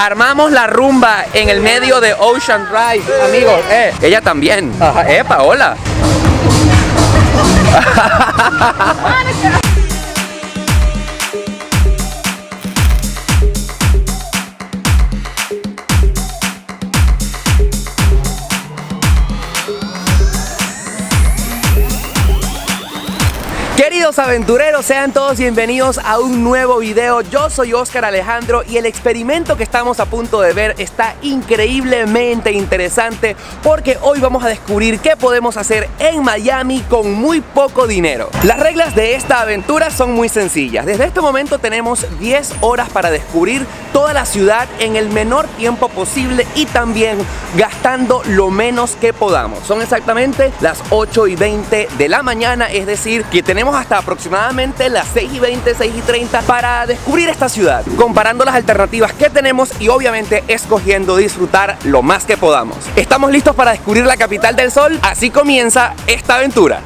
Armamos la rumba en el medio de Ocean Drive, amigos. Ella también. Paola. Queridos aventureros, sean todos bienvenidos a un nuevo video. Yo soy Oscar Alejandro y el experimento que estamos a punto de ver está increíblemente interesante porque hoy vamos a descubrir qué podemos hacer en Miami con muy poco dinero. Las reglas de esta aventura son muy sencillas. Desde este momento tenemos 10 horas para descubrir toda la ciudad en el menor tiempo posible y también gastando lo menos que podamos. Son exactamente las 8:20 de la mañana, es decir, que tenemos hasta aproximadamente las 6:20, 6:30 para descubrir esta ciudad, comparando las alternativas que tenemos y obviamente escogiendo disfrutar lo más que podamos. ¿Estamos listos para descubrir la capital del sol? Así comienza esta aventura.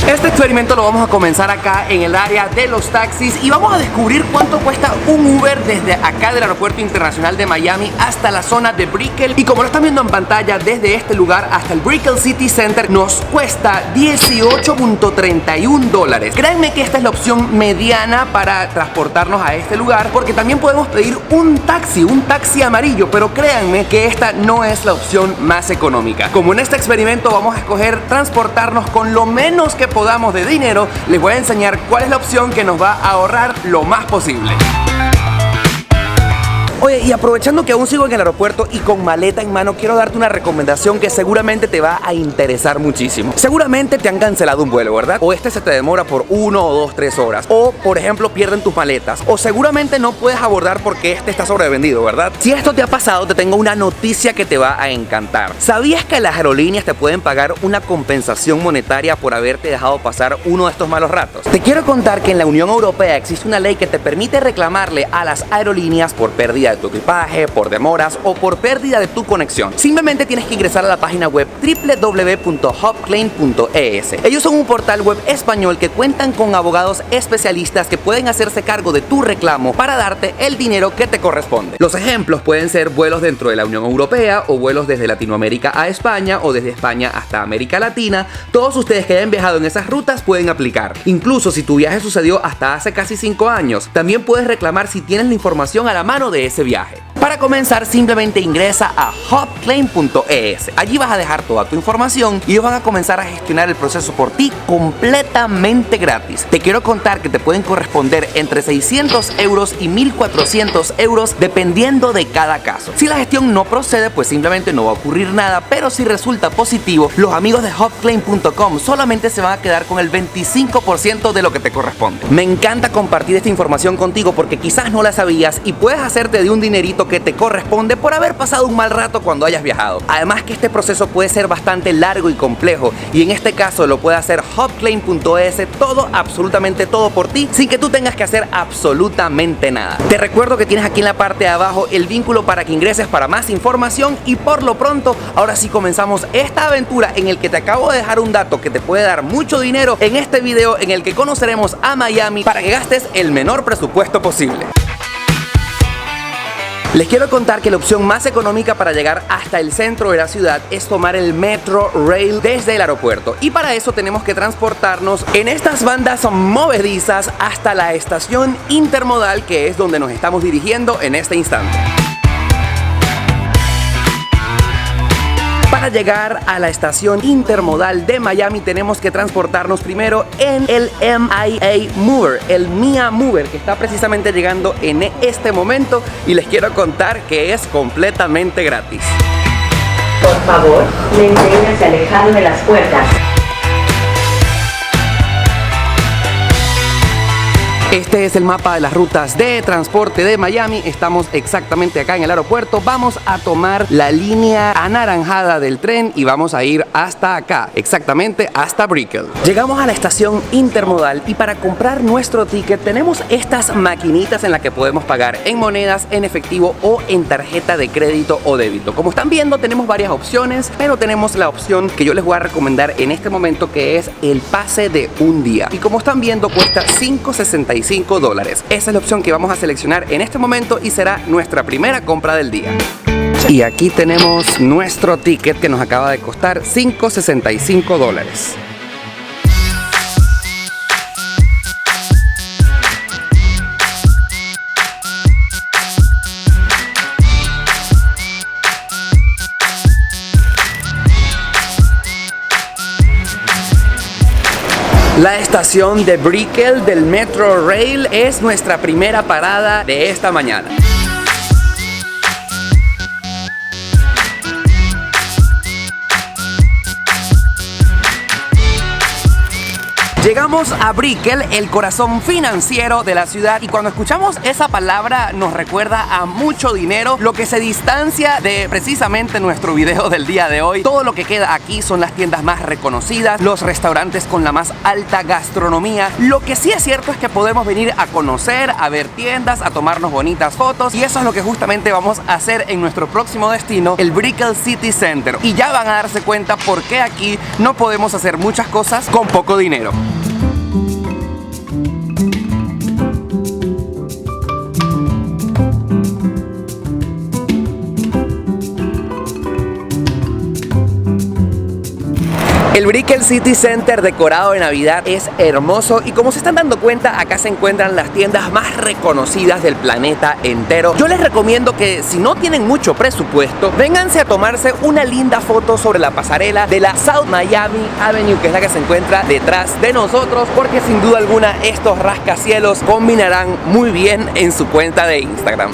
Este experimento lo vamos a comenzar acá en el área de los taxis y vamos a descubrir cuánto cuesta un Uber desde acá del Aeropuerto Internacional de Miami hasta la zona de Brickell. Y como lo están viendo en pantalla, desde este lugar hasta el Brickell City Center nos cuesta $18.31. Créanme que esta es la opción mediana para transportarnos a este lugar, porque también podemos pedir un taxi amarillo, pero créanme que esta no es la opción más económica. Como en este experimento vamos a escoger transportarnos con lo menos que podamos de dinero, les voy a enseñar cuál es la opción que nos va a ahorrar lo más posible. Oye, y aprovechando que aún sigo en el aeropuerto y con maleta en mano, quiero darte una recomendación que seguramente te va a interesar muchísimo. Seguramente te han cancelado un vuelo, ¿verdad? O este se te demora por 1 o 2, 3 horas. O, por ejemplo, pierden tus maletas. O seguramente no puedes abordar porque este está sobrevendido, ¿verdad? Si esto te ha pasado, te tengo una noticia que te va a encantar. ¿Sabías que las aerolíneas te pueden pagar una compensación monetaria por haberte dejado pasar uno de estos malos ratos? Te quiero contar que en la Unión Europea existe una ley que te permite reclamarle a las aerolíneas por pérdida de tu equipaje, por demoras o por pérdida de tu conexión. Simplemente tienes que ingresar a la página web www.hopclaim.es. Ellos son un portal web español que cuentan con abogados especialistas que pueden hacerse cargo de tu reclamo para darte el dinero que te corresponde. Los ejemplos pueden ser vuelos dentro de la Unión Europea o vuelos desde Latinoamérica a España o desde España hasta América Latina. Todos ustedes que hayan viajado en esas rutas pueden aplicar. Incluso si tu viaje sucedió hasta hace casi 5 años, también puedes reclamar si tienes la información a la mano de ese viaje. Para comenzar, simplemente ingresa a hopclaim.es. Allí vas a dejar toda tu información y ellos van a comenzar a gestionar el proceso por ti completamente gratis. Te quiero contar que te pueden corresponder entre 600 euros y 1.400 euros dependiendo de cada caso. Si la gestión no procede, pues simplemente no va a ocurrir nada, pero si resulta positivo, los amigos de hopclaim.com solamente se van a quedar con el 25% de lo que te corresponde. Me encanta compartir esta información contigo porque quizás no la sabías y puedes hacerte de un dinerito que te corresponde por haber pasado un mal rato cuando hayas viajado. Además que este proceso puede ser bastante largo y complejo y en este caso lo puede hacer hopclaim.es, todo, absolutamente todo por ti, sin que tú tengas que hacer absolutamente nada. Te recuerdo que tienes aquí en la parte de abajo el vínculo para que ingreses para más información y por lo pronto, ahora sí comenzamos esta aventura en el que te acabo de dejar un dato que te puede dar mucho dinero en este video en el que conoceremos a Miami para que gastes el menor presupuesto posible. Les quiero contar que la opción más económica para llegar hasta el centro de la ciudad es tomar el Metro Rail desde el aeropuerto y para eso tenemos que transportarnos en estas bandas movedizas hasta la estación intermodal, que es donde nos estamos dirigiendo en este instante. Para llegar a la estación intermodal de Miami tenemos que transportarnos primero en el MIA Mover, el MIA Mover, que está precisamente llegando en este momento y les quiero contar que es completamente gratis. Por favor, manténgase alejado de las puertas. Este es el mapa de las rutas de transporte de Miami. Estamos exactamente acá en el aeropuerto. Vamos a tomar la línea anaranjada del tren y vamos a ir hasta acá, exactamente hasta Brickell. Llegamos a la estación intermodal y para comprar nuestro ticket tenemos estas maquinitas en las que podemos pagar en monedas, en efectivo o en tarjeta de crédito o débito. Como están viendo, tenemos varias opciones, pero tenemos la opción que yo les voy a recomendar en este momento, que es el pase de un día. Y como están viendo, cuesta $5.65 $165. Esa es la opción que vamos a seleccionar en este momento y será nuestra primera compra del día. Y aquí tenemos nuestro ticket que nos acaba de costar $5.65. La estación de Brickell del Metro Rail es nuestra primera parada de esta mañana. Llegamos a Brickell, el corazón financiero de la ciudad, y cuando escuchamos esa palabra nos recuerda a mucho dinero, lo que se distancia de precisamente nuestro video del día de hoy. Todo lo que queda aquí son las tiendas más reconocidas, los restaurantes con la más alta gastronomía. Lo que sí es cierto es que podemos venir a conocer, a ver tiendas, a tomarnos bonitas fotos, y eso es lo que justamente vamos a hacer en nuestro próximo destino, el Brickell City Center. Y ya van a darse cuenta por qué aquí no podemos hacer muchas cosas con poco dinero. El Brickell City Center decorado de Navidad es hermoso y como se están dando cuenta, acá se encuentran las tiendas más reconocidas del planeta entero. Yo les recomiendo que si no tienen mucho presupuesto, vénganse a tomarse una linda foto sobre la pasarela de la South Miami Avenue, que es la que se encuentra detrás de nosotros, porque sin duda alguna estos rascacielos combinarán muy bien en su cuenta de Instagram.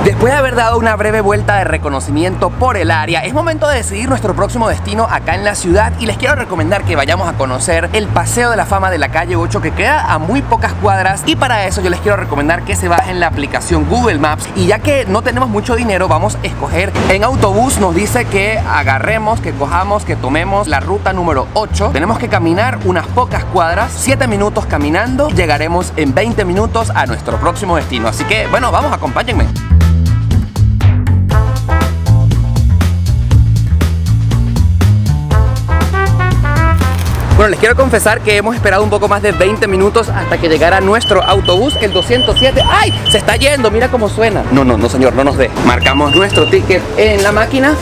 Después de haber dado una breve vuelta de reconocimiento por el área, es momento de decidir nuestro próximo destino acá en la ciudad y les quiero recomendar que vayamos a conocer el Paseo de la Fama de la calle 8, que queda a muy pocas cuadras, y para eso yo les quiero recomendar que se bajen la aplicación Google Maps, y ya que no tenemos mucho dinero vamos a escoger en autobús. Nos dice que agarremos, que cojamos, que tomemos la ruta número 8. Tenemos que caminar unas pocas cuadras, 7 minutos caminando, llegaremos en 20 minutos a nuestro próximo destino. Así que bueno, vamos, acompáñenme. Bueno, les quiero confesar que hemos esperado un poco más de 20 minutos hasta que llegara nuestro autobús, el 207. ¡Ay! Se está yendo, mira cómo suena. No señor, no nos dé. Marcamos nuestro ticket en la máquina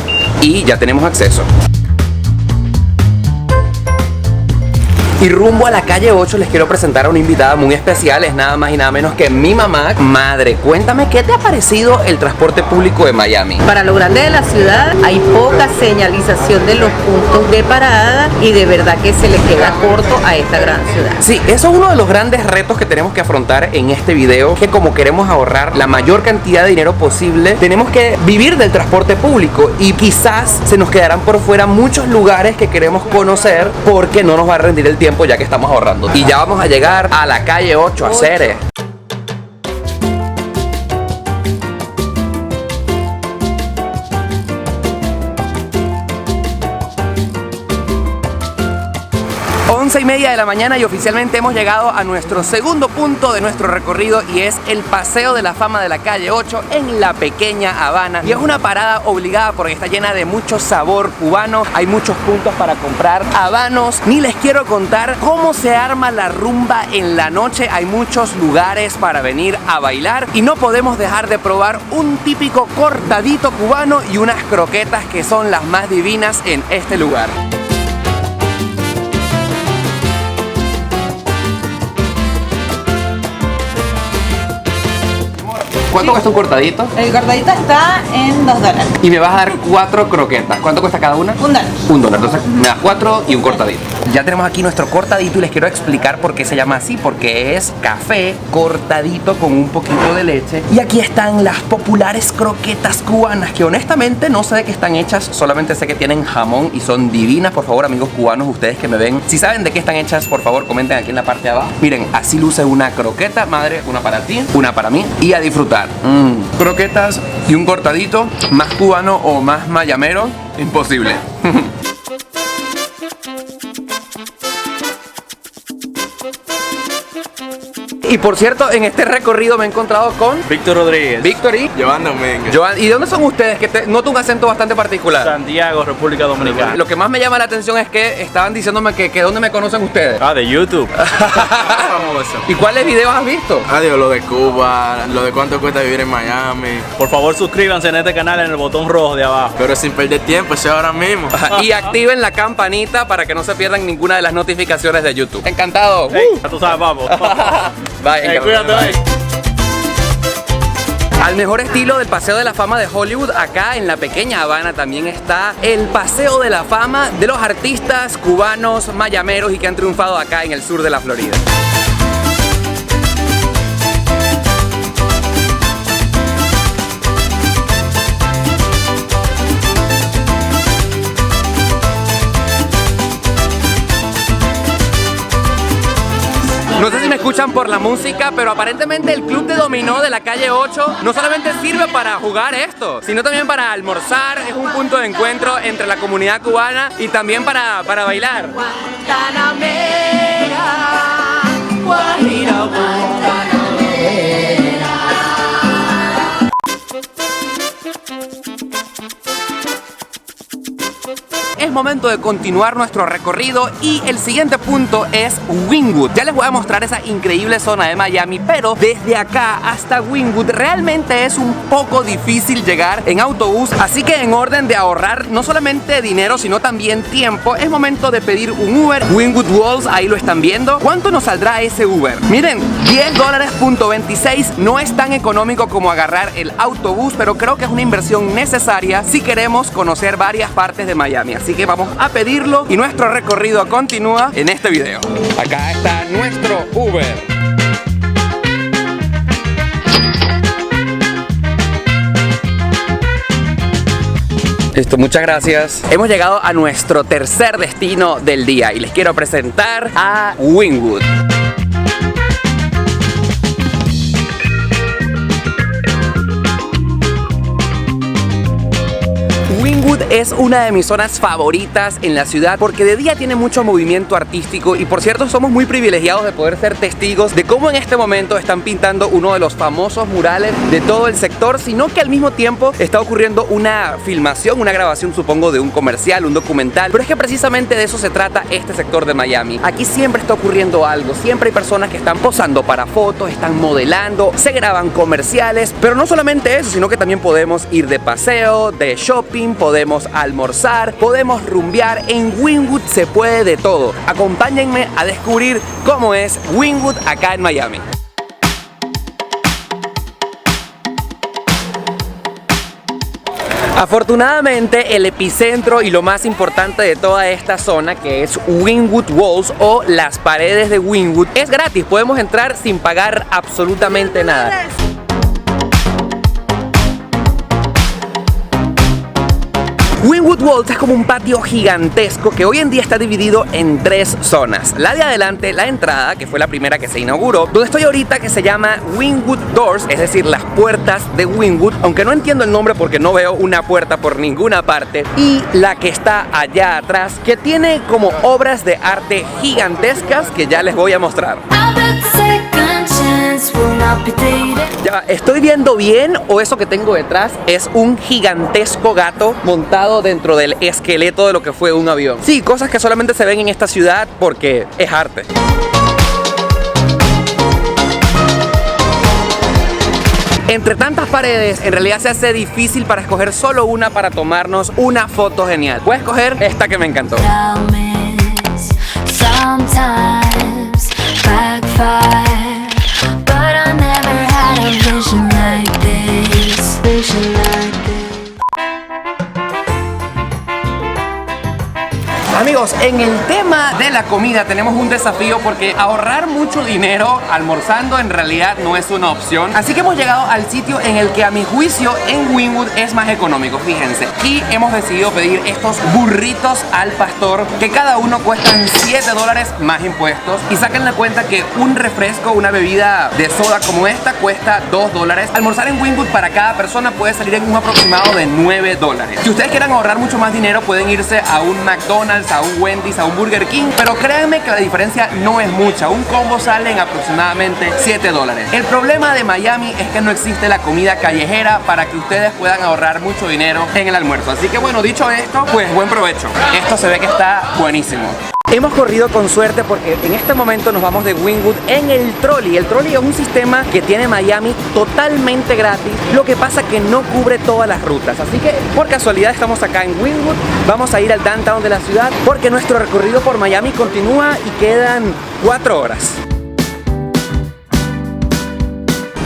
y ya tenemos acceso. Y rumbo a la calle 8 les quiero presentar a una invitada muy especial. Es nada más y nada menos que mi mamá. Madre, cuéntame, ¿qué te ha parecido el transporte público de Miami? Para lo grande de la ciudad hay poca señalización de los puntos de parada y de verdad que se le queda corto a esta gran ciudad. Sí, eso es uno de los grandes retos que tenemos que afrontar en este video, que como queremos ahorrar la mayor cantidad de dinero posible, tenemos que vivir del transporte público y quizás se nos quedarán por fuera muchos lugares que queremos conocer porque no nos va a rendir el tiempo ya que estamos ahorrando. Y ya vamos a llegar a la calle 8 a Ceres. Once y media de la mañana y oficialmente hemos llegado a nuestro segundo punto de nuestro recorrido, y es el Paseo de la Fama de la calle 8 en la pequeña Habana. Y es una parada obligada porque está llena de mucho sabor cubano. Hay muchos puntos para comprar habanos. Ni les quiero contar cómo se arma la rumba en la noche. Hay muchos lugares para venir a bailar y no podemos dejar de probar un típico cortadito cubano y unas croquetas que son las más divinas en este lugar. ¿Cuánto cuesta un cortadito? El cortadito está en $2. Y me vas a dar 4 croquetas. ¿Cuánto cuesta cada una? $1. $1. Entonces me das 4 y un cortadito. Ya tenemos aquí nuestro cortadito y les quiero explicar por qué se llama así. Porque es café cortadito con un poquito de leche. Y aquí están las populares croquetas cubanas, que honestamente no sé de qué están hechas. Solamente sé que tienen jamón y son divinas. Por favor, amigos cubanos, ustedes que me ven, si saben de qué están hechas, por favor comenten aquí en la parte de abajo. Miren, así luce una croqueta. Madre, una para ti, una para mí. Y a disfrutar. Croquetas y un cortadito. Más cubano o más mayamero, imposible. Y por cierto, en este recorrido me he encontrado con Víctor Rodríguez. Víctor y Joan Domínguez. Joan. ¿Y de dónde son ustedes? Que noto un acento bastante particular. Santiago, República Dominicana. Lo que más me llama la atención es que estaban diciéndome que dónde me conocen ustedes. Ah, de YouTube. Famoso. ¿Y cuáles videos has visto? Adiós, lo de Cuba, lo de cuánto cuesta vivir en Miami. Por favor, suscríbanse en este canal en el botón rojo de abajo. Pero sin perder tiempo, eso ahora mismo. Y activen la campanita para que no se pierdan ninguna de las notificaciones de YouTube. Encantado. Ey, ya tú sabes, papo. Bye, Ey, cuídate, bye. ey. Al mejor estilo del Paseo de la Fama de Hollywood, acá en la pequeña Habana también está el Paseo de la Fama de los artistas cubanos, mayameros y que han triunfado acá en el sur de la Florida. No sé si me escuchan por la música, pero aparentemente el club de dominó de la calle 8 no solamente sirve para jugar esto, sino también para almorzar. Es un punto de encuentro entre la comunidad cubana y también para bailar. Es momento de continuar nuestro recorrido y el siguiente punto es Wynwood. Ya les voy a mostrar esa increíble zona de Miami, pero desde acá hasta Wynwood realmente es un poco difícil llegar en autobús, así que en orden de ahorrar no solamente dinero sino también tiempo, es momento de pedir un Uber. Wynwood Walls, ahí lo están viendo. ¿Cuánto nos saldrá ese Uber? Miren, $10.26, no es tan económico como agarrar el autobús, pero creo que es una inversión necesaria si queremos conocer varias partes de Miami. Así que vamos a pedirlo y nuestro recorrido continúa en este video. Acá está nuestro Uber. Listo, muchas gracias. Hemos llegado a nuestro tercer destino del día y les quiero presentar a Wynwood. Wynwood es una de mis zonas favoritas en la ciudad porque de día tiene mucho movimiento artístico y por cierto somos muy privilegiados de poder ser testigos de cómo en este momento están pintando uno de los famosos murales de todo el sector, sino que al mismo tiempo está ocurriendo una filmación, una grabación supongo de un comercial, un documental, pero es que precisamente de eso se trata este sector de Miami. Aquí siempre está ocurriendo algo, siempre hay personas que están posando para fotos, están modelando, se graban comerciales, pero no solamente eso, sino que también podemos ir de paseo, de shopping, podemos almorzar, podemos rumbear. En Wynwood se puede de todo. Acompáñenme a descubrir cómo es Wynwood acá en Miami. Afortunadamente el epicentro y lo más importante de toda esta zona, que es Wynwood Walls o las paredes de Wynwood, es gratis. Podemos entrar sin pagar absolutamente nada. Wynwood Walls es como un patio gigantesco que hoy en día está dividido en 3 zonas. La de adelante, la entrada, que fue la primera que se inauguró, donde estoy ahorita, que se llama Wynwood Doors, es decir, las puertas de Wynwood, aunque no entiendo el nombre porque no veo una puerta por ninguna parte. Y la que está allá atrás, que tiene como obras de arte gigantescas que ya les voy a mostrar. Ya, ¿estoy viendo bien o eso que tengo detrás es un gigantesco gato montado dentro del esqueleto de lo que fue un avión? Sí, cosas que solamente se ven en esta ciudad porque es arte. Entre tantas paredes, en realidad se hace difícil para escoger solo una para tomarnos una foto genial. Voy a escoger esta que me encantó. Amigos, en el tema de la comida tenemos un desafío porque ahorrar mucho dinero almorzando en realidad no es una opción. Así que hemos llegado al sitio en el que a mi juicio en Wynwood es más económico, fíjense. Y hemos decidido pedir estos burritos al pastor que cada uno cuestan $7 más impuestos. Y saquen la cuenta que un refresco, una bebida de soda como esta cuesta $2. Almorzar en Wynwood para cada persona puede salir en un aproximado de $9. Si ustedes quieren ahorrar mucho más dinero pueden irse a un McDonald's, a un un Wendy's, a un Burger King, pero créanme que la diferencia no es mucha. Un combo sale en aproximadamente $7. El problema de Miami es que no existe la comida callejera para que ustedes puedan ahorrar mucho dinero en el almuerzo. Así que bueno, dicho esto, pues buen provecho. Esto se ve que está buenísimo. Hemos corrido con suerte porque en este momento nos vamos de Wynwood en el trolley. El trolley es un sistema que tiene Miami totalmente gratis. Lo que pasa que no cubre todas las rutas. Así que por casualidad estamos acá en Wynwood. Vamos a ir al downtown de la ciudad porque nuestro recorrido por Miami continúa y quedan 4 horas.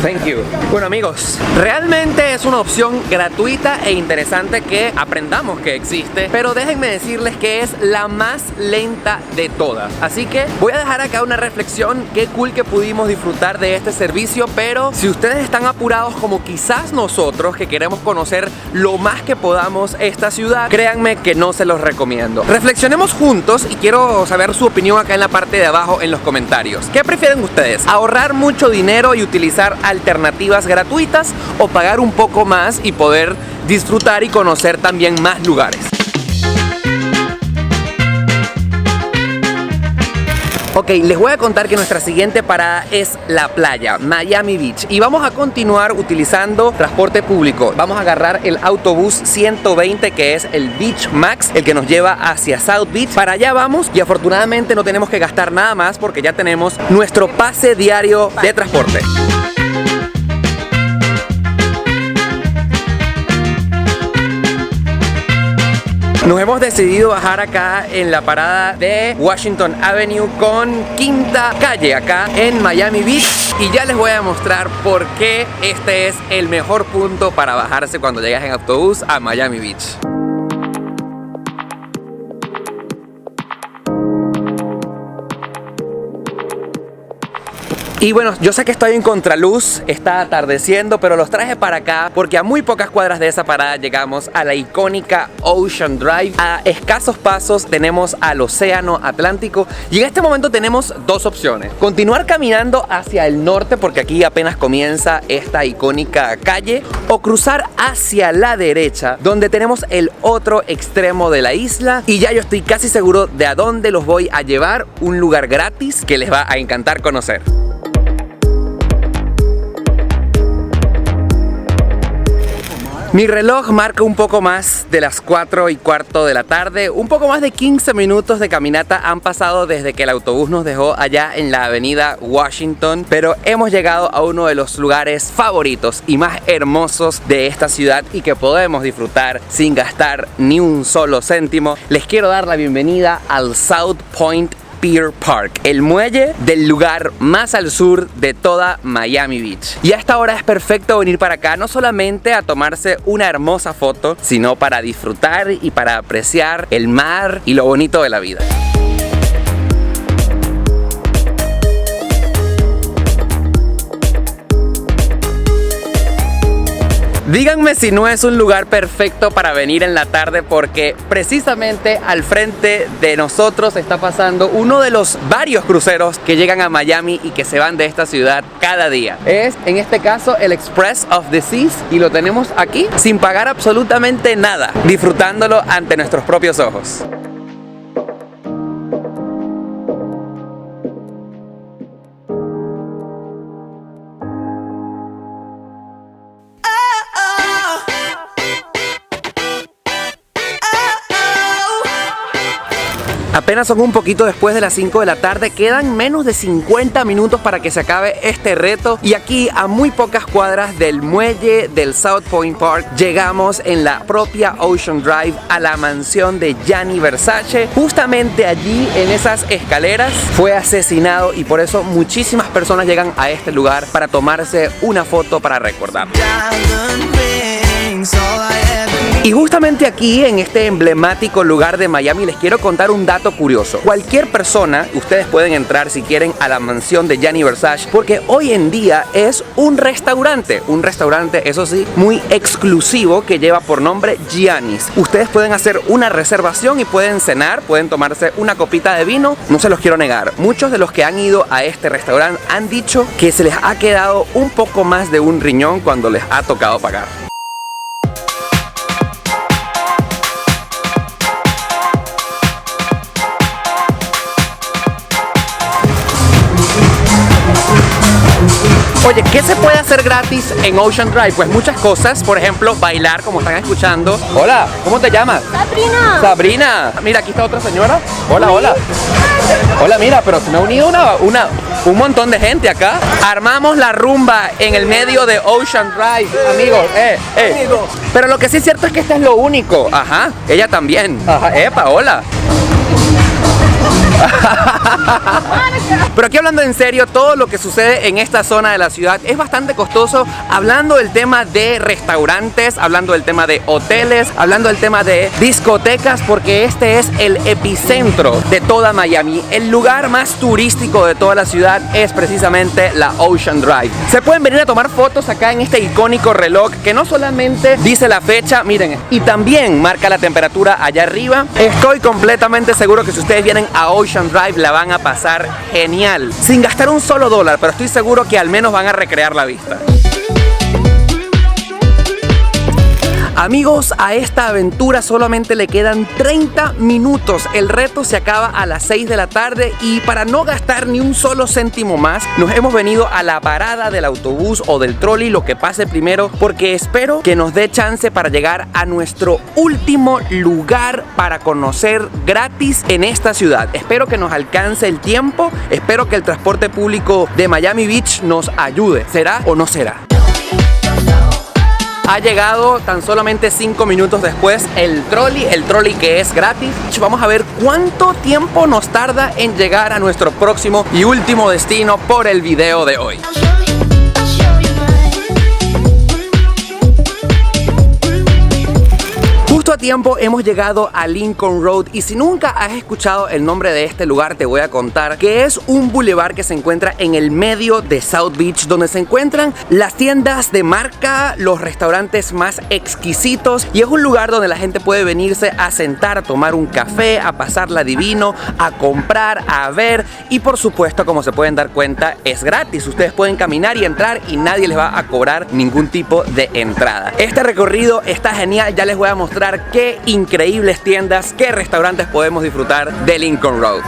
Thank you. Bueno amigos, realmente es una opción gratuita e interesante que aprendamos que existe, pero déjenme decirles que es la más lenta de todas. Así que voy a dejar acá una reflexión. Qué cool que pudimos disfrutar de este servicio, pero si ustedes están apurados como quizás nosotros, que queremos conocer lo más que podamos esta ciudad, créanme que no se los recomiendo. Reflexionemos juntos y quiero saber su opinión acá en la parte de abajo en los comentarios. ¿Qué prefieren ustedes? ¿Ahorrar mucho dinero y utilizar alternativas gratuitas o pagar un poco más y poder disfrutar y conocer también más lugares? Ok, les voy a contar que nuestra siguiente parada es la playa, Miami Beach, y vamos a continuar utilizando transporte público. Vamos a agarrar el autobús 120, que es el Beach Max, el que nos lleva hacia South Beach. Para allá vamos y afortunadamente no tenemos que gastar nada más porque ya tenemos nuestro pase diario de transporte. Nos hemos decidido bajar acá en la parada de Washington Avenue con Quinta Calle, acá en Miami Beach. Y ya les voy a mostrar por qué este es el mejor punto para bajarse cuando llegas en autobús a Miami Beach. Y bueno, yo sé que estoy en contraluz, está atardeciendo, pero los traje para acá porque a muy pocas cuadras de esa parada llegamos a la icónica Ocean Drive. A escasos pasos tenemos al Océano Atlántico y en este momento tenemos dos opciones. Continuar caminando hacia el norte porque aquí apenas comienza esta icónica calle, o cruzar hacia la derecha donde tenemos el otro extremo de la isla. Y ya yo estoy casi seguro de a dónde los voy a llevar, un lugar gratis que les va a encantar conocer. Mi reloj marca un poco más de las 4:15 de la tarde. Un poco más de 15 minutos de caminata han pasado desde que el autobús nos dejó allá en la avenida Washington, pero hemos llegado a uno de los lugares favoritos y más hermosos de esta ciudad y que podemos disfrutar sin gastar ni un solo céntimo. Les quiero dar la bienvenida al South Point Pier Park, el muelle del lugar más al sur de toda Miami Beach. Y a esta hora es perfecto venir para acá, no solamente a tomarse una hermosa foto, sino para disfrutar y para apreciar el mar y lo bonito de la vida. Díganme si no es un lugar perfecto para venir en la tarde, porque precisamente al frente de nosotros está pasando uno de los varios cruceros que llegan a Miami y que se van de esta ciudad cada día. Es en este caso el Express of the Seas y lo tenemos aquí sin pagar absolutamente nada, disfrutándolo ante nuestros propios ojos. Apenas son un poquito después de las 5 de la tarde, quedan menos de 50 minutos para que se acabe este reto y aquí a muy pocas cuadras del muelle del South Point Park llegamos en la propia Ocean Drive a la mansión de Gianni Versace. Justamente allí en esas escaleras fue asesinado y por eso muchísimas personas llegan a este lugar para tomarse una foto para recordar. Y justamente aquí, en este emblemático lugar de Miami, les quiero contar un dato curioso. Cualquier persona, ustedes pueden entrar si quieren a la mansión de Gianni Versace, porque hoy en día es un restaurante, eso sí, muy exclusivo que lleva por nombre Gianni's. Ustedes pueden hacer una reservación y pueden cenar, pueden tomarse una copita de vino. No se los quiero negar, muchos de los que han ido a este restaurante han dicho que se les ha quedado un poco más de un riñón cuando les ha tocado pagar. Oye, ¿qué se puede hacer gratis en Ocean Drive? Pues muchas cosas, por ejemplo, bailar como están escuchando. Hola, ¿cómo te llamas? Sabrina. Sabrina. Mira, aquí está otra señora. Hola, hola. Hola, mira, pero se me ha unido un montón de gente acá. Armamos la rumba en el medio de Ocean Drive, amigos. Pero lo que sí es cierto es que este es lo único. Ajá, ella también. Ajá, epa, hola. Pero aquí hablando en serio, todo lo que sucede en esta zona de la ciudad es bastante costoso. Hablando del tema de restaurantes, hablando del tema de hoteles, hablando del tema de discotecas, porque este es el epicentro de toda Miami. El lugar más turístico de toda la ciudad es precisamente la Ocean Drive. Se pueden venir a tomar fotos acá en este icónico reloj que no solamente dice la fecha, miren, y también marca la temperatura allá arriba. Estoy completamente seguro que si ustedes vienen a Ocean Drive la van a pasar genial, sin gastar un solo dólar, pero estoy seguro que al menos van a recrear la vista. Amigos, a esta aventura solamente le quedan 30 minutos. El reto se acaba a las 6 de la tarde y para no gastar ni un solo céntimo más, nos hemos venido a la parada del autobús o del trolley, lo que pase primero, porque espero que nos dé chance para llegar a nuestro último lugar para conocer gratis en esta ciudad. Espero que nos alcance el tiempo, espero que el transporte público de Miami Beach nos ayude. ¿Será o no será? Ha llegado tan solamente 5 minutos después el trolley que es gratis. Vamos a ver cuánto tiempo nos tarda en llegar a nuestro próximo y último destino por el video de hoy. Justo a tiempo hemos llegado a Lincoln Road y si nunca has escuchado el nombre de este lugar te voy a contar que es un bulevar que se encuentra en el medio de South Beach, donde se encuentran las tiendas de marca, los restaurantes más exquisitos, y es un lugar donde la gente puede venirse a sentar, a tomar un café, a pasarla divino, a comprar, a ver, y por supuesto, como se pueden dar cuenta, es gratis. Ustedes pueden caminar y entrar y nadie les va a cobrar ningún tipo de entrada. Este recorrido está genial, ya les voy a mostrar qué increíbles tiendas, qué restaurantes podemos disfrutar de Lincoln Road.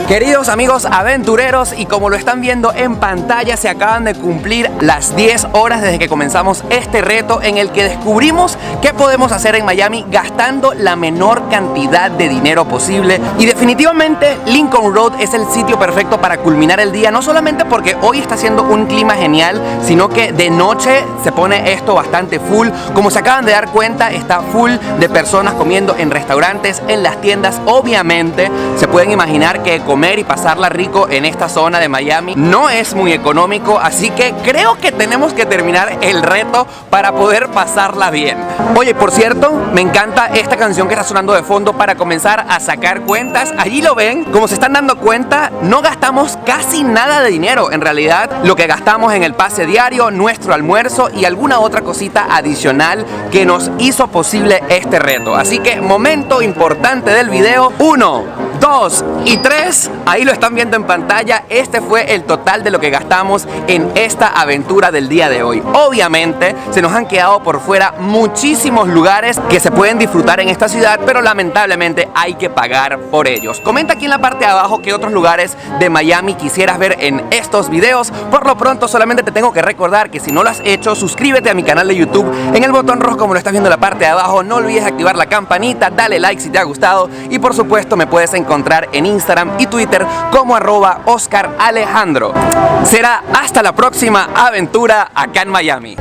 Queridos amigos aventureros, y como lo están viendo en pantalla, se acaban de cumplir las 10 horas desde que comenzamos este reto en el que descubrimos qué podemos hacer en Miami gastando la menor cantidad de dinero posible. Y definitivamente Lincoln Road es el sitio perfecto para culminar el día, no solamente porque hoy está haciendo un clima genial, sino que de noche se pone esto bastante full. Como se acaban de dar cuenta, está full de personas comiendo en restaurantes, en las tiendas. Obviamente se pueden imaginar que comer y pasarla rico en esta zona de Miami no es muy económico, así que creo que tenemos que terminar el reto para poder pasarla bien. Oye, por cierto, me encanta esta canción que está sonando de fondo para comenzar a sacar cuentas. Allí lo ven, como se están dando cuenta, no gastamos casi nada de dinero. En realidad, lo que gastamos en el pase diario, nuestro almuerzo y alguna otra cosita adicional que nos hizo posible este reto. Así que momento importante del video: 1, 2 y 3. Ahí lo están viendo en pantalla. Este fue el total de lo que gastamos en esta aventura del día de hoy. Obviamente se nos han quedado por fuera muchísimos lugares que se pueden disfrutar en esta ciudad, pero lamentablemente hay que pagar por ellos. Comenta aquí en la parte de abajo qué otros lugares de Miami quisieras ver en estos videos. Por lo pronto solamente te tengo que recordar que si no lo has hecho, suscríbete a mi canal de YouTube en el botón rojo como lo estás viendo en la parte de abajo. No olvides activar la campanita, dale like si te ha gustado y por supuesto me puedes encontrar en Instagram y Twitter como @Oscar Alejandro. Será hasta la próxima aventura acá en Miami.